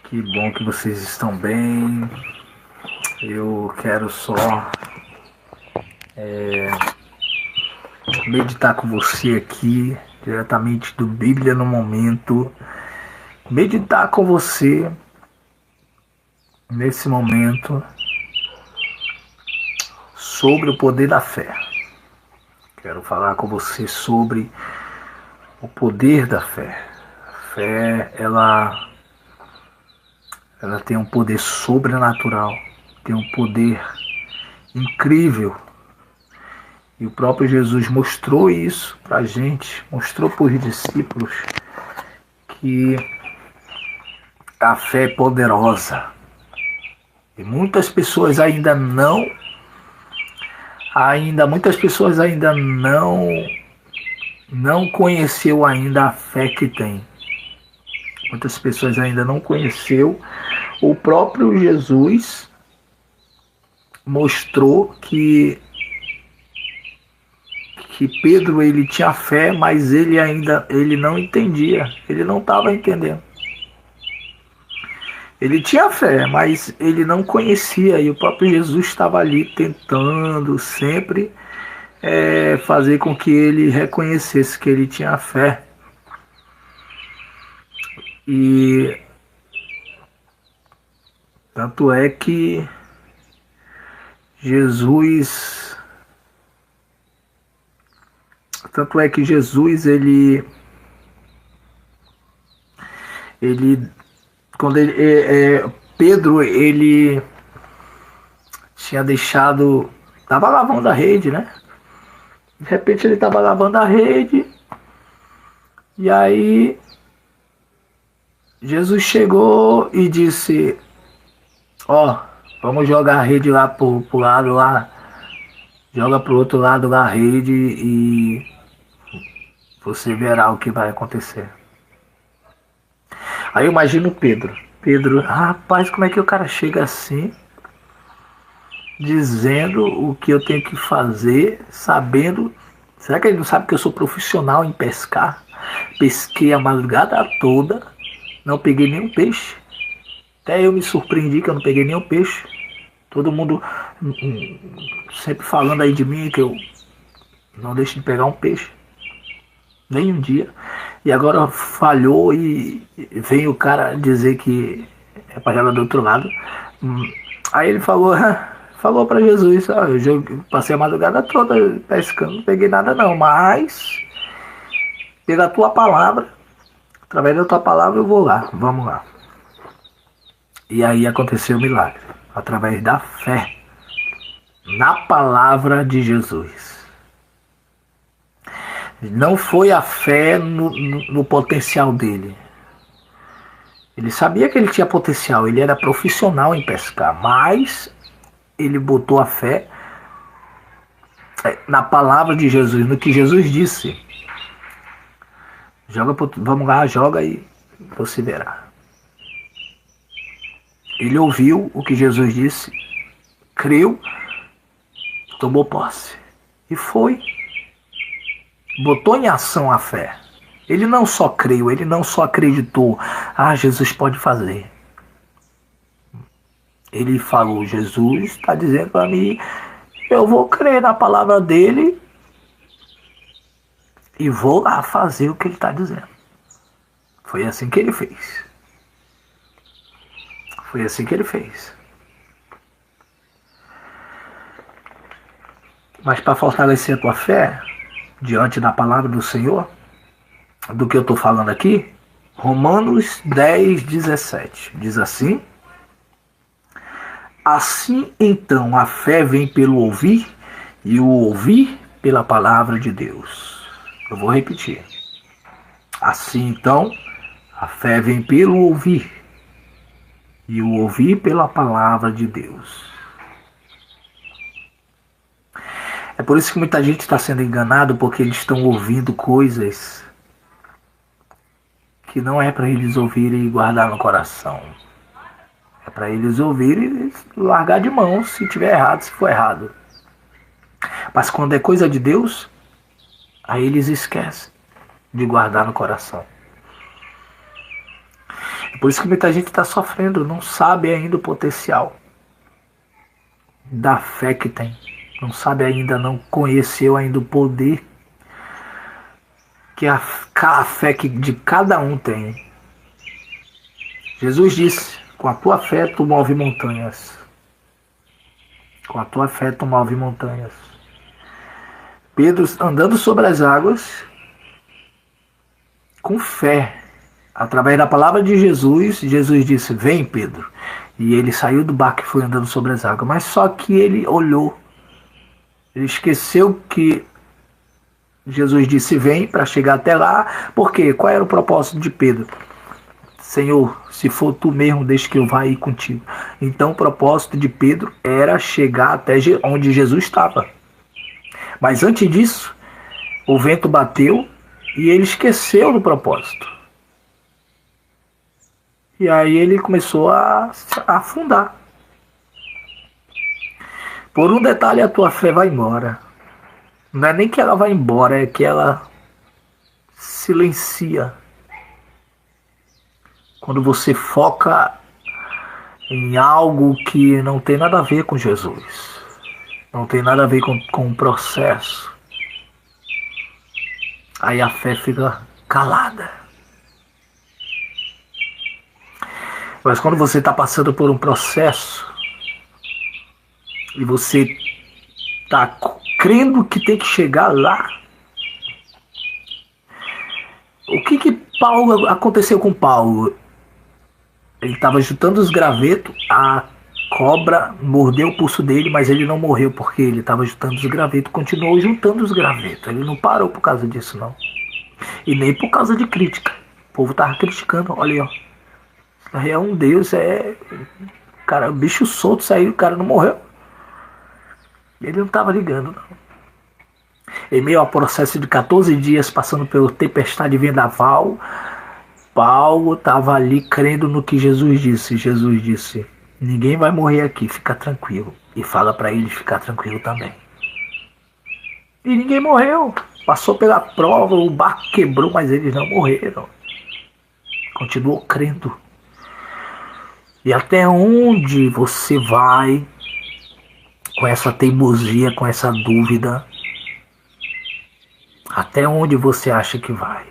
Que bom que vocês estão bem. Eu quero só meditar com você aqui, diretamente do Bíblia no Momento. Meditar com você nesse momento sobre o poder da fé. Quero falar com você sobre o poder da fé. A fé, ela tem um poder sobrenatural, tem um poder incrível. E o próprio Jesus mostrou isso para a gente, mostrou para os discípulos que a fé é poderosa. E muitas pessoas ainda não conheceu ainda a fé que tem. Muitas pessoas ainda não conheceu. O próprio Jesus mostrou que Pedro ele tinha fé, mas ele não entendia, ele não estava entendendo. Ele tinha fé, mas ele não conhecia, e o próprio Jesus estava ali tentando sempre fazer com que ele reconhecesse que ele tinha fé. E tanto é que Jesus, ele quando Pedro ele tinha deixado, estava lavando a rede, né? De repente ele estava lavando a rede e aí Jesus chegou e disse: ó, vamos jogar a rede lá pro lado lá, joga pro outro lado da rede e você verá o que vai acontecer. Aí eu imagino Pedro, rapaz, como é que o cara chega assim, dizendo o que eu tenho que fazer, sabendo. Será que ele não sabe que eu sou profissional em pescar? Pesquei a madrugada toda, não peguei nenhum peixe. Até eu me surpreendi que eu não peguei nenhum peixe. Todo mundo sempre falando aí de mim que eu não deixo de pegar um peixe. Nem um dia. E agora falhou e vem o cara dizer que é para jogar do outro lado. Aí ele falou para Jesus: ó, eu passei a madrugada toda pescando, não peguei nada não, mas pela tua palavra, através da tua palavra eu vou lá, vamos lá. E aí aconteceu o milagre, através da fé na palavra de Jesus. Não foi a fé no potencial dele. Ele sabia que ele tinha potencial, ele era profissional em pescar, mas ele botou a fé na palavra de Jesus, no que Jesus disse. Vamos lá, joga e você verá. Ele ouviu o que Jesus disse, creu, tomou posse e foi. Botou em ação a fé. Ele não só creu, ele não só acreditou. Jesus pode fazer. Ele falou: Jesus está dizendo para mim, eu vou crer na palavra dele e vou lá fazer o que ele está dizendo. Foi assim que ele fez. Foi assim que ele fez. Mas para fortalecer a tua fé diante da palavra do Senhor, do que eu estou falando aqui, Romanos 10:17 diz assim: assim então a fé vem pelo ouvir e o ouvir pela palavra de Deus. Eu vou repetir. Assim então a fé vem pelo ouvir e o ouvir pela palavra de Deus. É por isso que muita gente está sendo enganado, porque eles estão ouvindo coisas que não é para eles ouvirem e guardar no coração. É para eles ouvirem e largar de mão se tiver errado, se for errado. Mas quando é coisa de Deus, aí eles esquecem de guardar no coração. Por isso que muita gente está sofrendo, não sabe ainda o potencial da fé que tem. Não sabe ainda, não conheceu ainda o poder que a fé que de cada um tem. Jesus disse, com a tua fé tu move montanhas. Com a tua fé tu move montanhas. Pedro andando sobre as águas, com fé, através da palavra de Jesus, Jesus disse, vem Pedro. E ele saiu do barco e foi andando sobre as águas. Mas só que ele olhou, ele esqueceu que Jesus disse, vem, para chegar até lá. Por quê? Qual era o propósito de Pedro? Senhor, se for tu mesmo, deixa que eu vá ir contigo. Então o propósito de Pedro era chegar até onde Jesus estava. Mas antes disso, o vento bateu e ele esqueceu do propósito. E aí ele começou a afundar. Por um detalhe, a tua fé vai embora. Não é nem que ela vai embora, é que ela silencia. Quando você foca em algo que não tem nada a ver com Jesus. Não tem nada a ver com o processo. Aí a fé fica calada. Mas quando você está passando por um processo e você está crendo que tem que chegar lá, o que Paulo aconteceu com Paulo? Ele estava juntando os gravetos, a cobra mordeu o pulso dele, mas ele não morreu porque ele estava juntando os gravetos, continuou juntando os gravetos. Ele não parou por causa disso, não. E nem por causa de crítica. O povo estava criticando, olha aí, ó. É um Deus, cara, o bicho solto saiu, o cara não morreu. Ele não estava ligando, não. Em meio ao processo de 14 dias, passando pela tempestade e vendaval, Paulo estava ali crendo no que Jesus disse. Jesus disse, ninguém vai morrer aqui, fica tranquilo. E fala para eles ficar tranquilo também. E ninguém morreu. Passou pela prova, o barco quebrou, mas eles não morreram. Continuou crendo. E até onde você vai com essa teimosia, com essa dúvida? Até onde você acha que vai?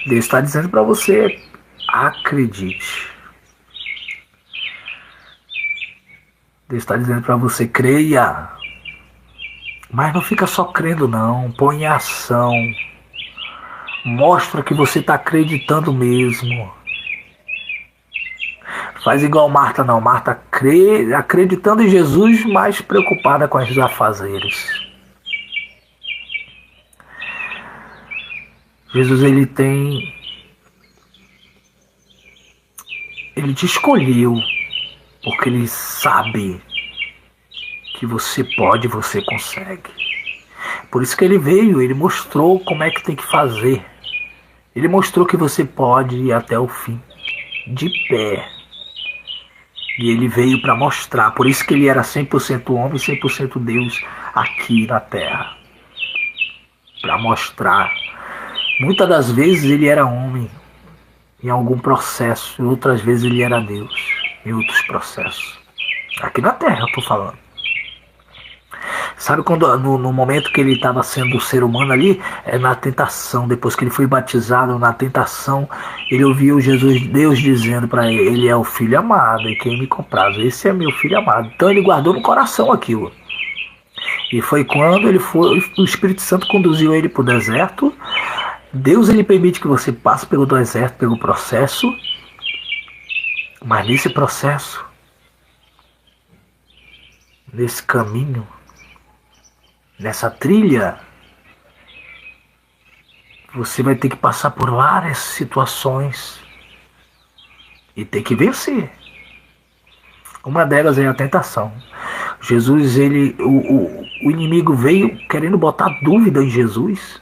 Deus está dizendo para você, acredite. Deus está dizendo para você, creia. Mas não fica só crendo não, põe em ação. Mostra que você está acreditando mesmo. Faz igual Marta não, Marta acreditando em Jesus, mas preocupada com os afazeres. Jesus, ele te escolheu, porque ele sabe que você pode, você consegue. Por isso que ele veio, ele mostrou como é que tem que fazer. Ele mostrou que você pode ir até o fim, de pé. E ele veio para mostrar, por isso que ele era 100% homem e 100% Deus aqui na terra. Para mostrar. Muitas das vezes ele era homem em algum processo, e outras vezes ele era Deus em outros processos. Aqui na terra eu estou falando. Sabe quando no momento que ele estava sendo o ser humano ali, na tentação, depois que ele foi batizado na tentação, ele ouviu Deus dizendo para ele, ele é o filho amado e quem me compraz, esse é meu filho amado. Então ele guardou no coração aquilo. E foi quando o Espírito Santo conduziu ele para o deserto. Deus, ele permite que você passe pelo deserto, pelo processo, mas nesse processo, nesse caminho, nessa trilha, você vai ter que passar por várias situações e ter que vencer. Uma delas é a tentação. Jesus, o inimigo veio querendo botar dúvida em Jesus.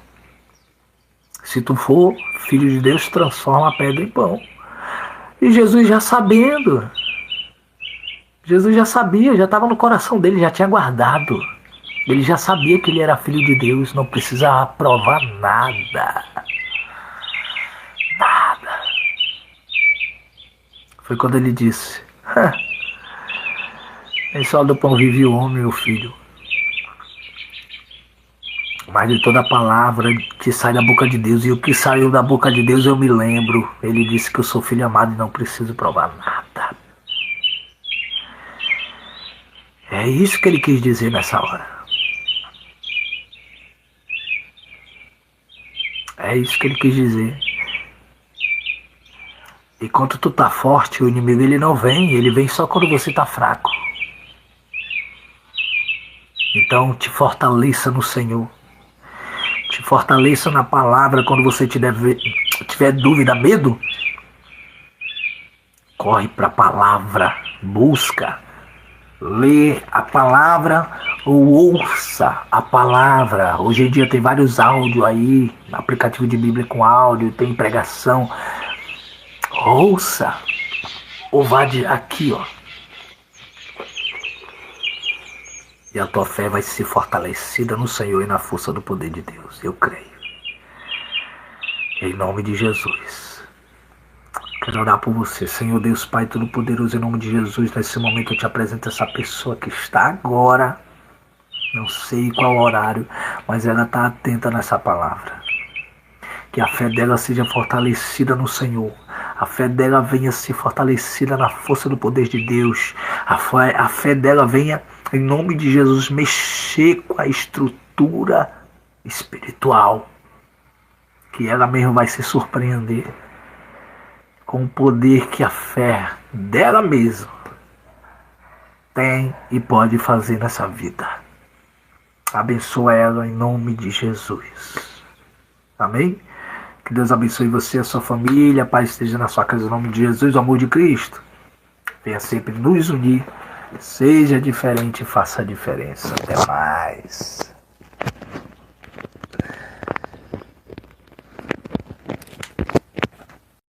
Se tu for filho de Deus, transforma a pedra em pão. E Jesus já sabendo. Jesus já sabia, já estava no coração dele, já tinha guardado. Ele já sabia que ele era filho de Deus, não precisava provar nada. Nada. Foi quando ele disse: nem só do pão vive o homem, meu filho, mas de toda palavra que sai da boca de Deus. E o que saiu da boca de Deus eu me lembro. Ele disse que eu sou filho amado e não preciso provar nada. É isso que ele quis dizer nessa hora. É isso que ele quis dizer. E quando tu tá forte, o inimigo ele não vem. Ele vem só quando você tá fraco. Então te fortaleça no Senhor. Te fortaleça na palavra. Quando você tiver dúvida, medo, corre para a palavra. Busca. Lê a palavra ou ouça a palavra. Hoje em dia tem vários áudios aí, aplicativo de Bíblia com áudio, tem pregação. Ouça. Ou vá aqui, ó. E a tua fé vai ser fortalecida no Senhor e na força do poder de Deus. Eu creio. Em nome de Jesus. Quero orar por você. Senhor Deus Pai Todo-Poderoso, em nome de Jesus, nesse momento eu te apresento essa pessoa que está agora, não sei qual horário, mas ela está atenta nessa palavra. Que a fé dela seja fortalecida no Senhor. A fé dela venha ser fortalecida na força do poder de Deus. A fé dela venha, em nome de Jesus, mexer com a estrutura espiritual. Que ela mesma vai se surpreender com o poder que a fé dela mesma tem e pode fazer nessa vida. Abençoa ela em nome de Jesus. Amém? Que Deus abençoe você e a sua família. A paz esteja na sua casa em nome de Jesus. O amor de Cristo venha sempre nos unir. Seja diferente e faça a diferença. Até mais.